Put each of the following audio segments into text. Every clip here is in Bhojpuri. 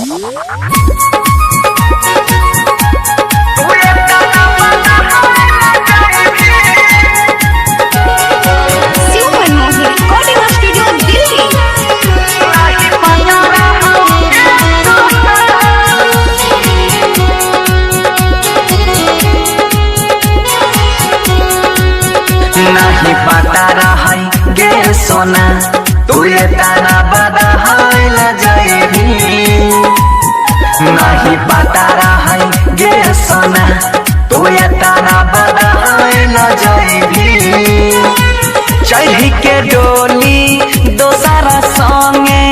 नहीं पता रही गे सोना तू ये ताना बदल जाएगी। नहीं पता रही गे सोना तू ये ताना बदल जाएगी। चढ़ी के डोली दोसरा संगे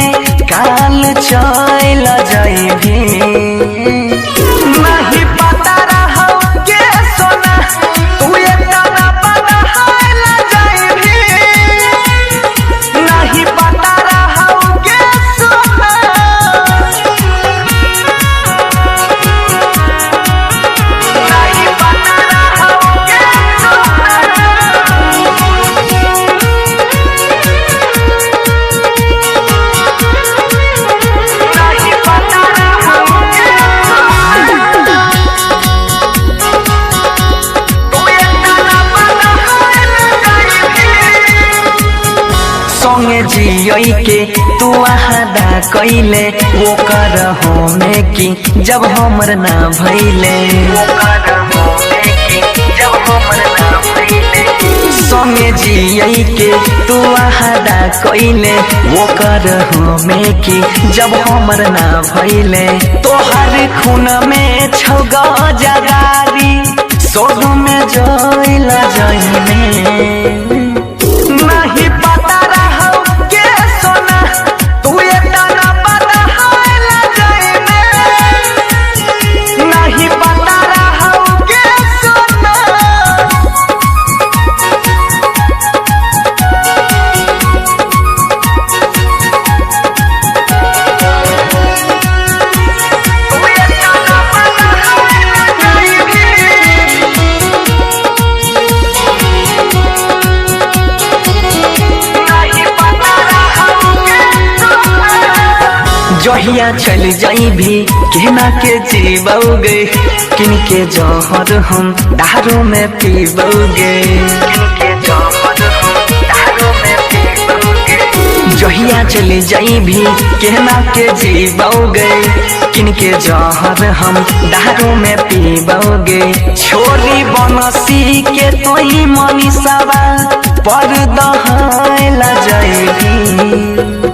काल चल जाएगी। नहीं पता रहो गे सोना तू ये ताना बदल जाएगी। नहीं पता रहो गे सोना नहीं पता रहो गे नहीं पता रहो गे संगे जियई के तू आदा कैले वो कर होने की जब हमर ना भैले। संगे जियई के तू आदा कैले वो कर होने की जब हमर ना भैले। तोहर खून में छौगा जगारी सोग में जइला जइने। नहीं पता रहो गे सोना तू ये ताना बदल जाएगी। नहीं पता रहो गे सोना तू ये ताना बदल जाएगी। जहिया चल जाई भी कहना के जीवोगे किनके जहर हम दारू में पीबोगे। जहिया चल जाई भी कहना के जीवोगे किनके जहर हम दारू में पीबोगे। छोरी बनसी के तोही मनीषावा पर दहला जाएगी।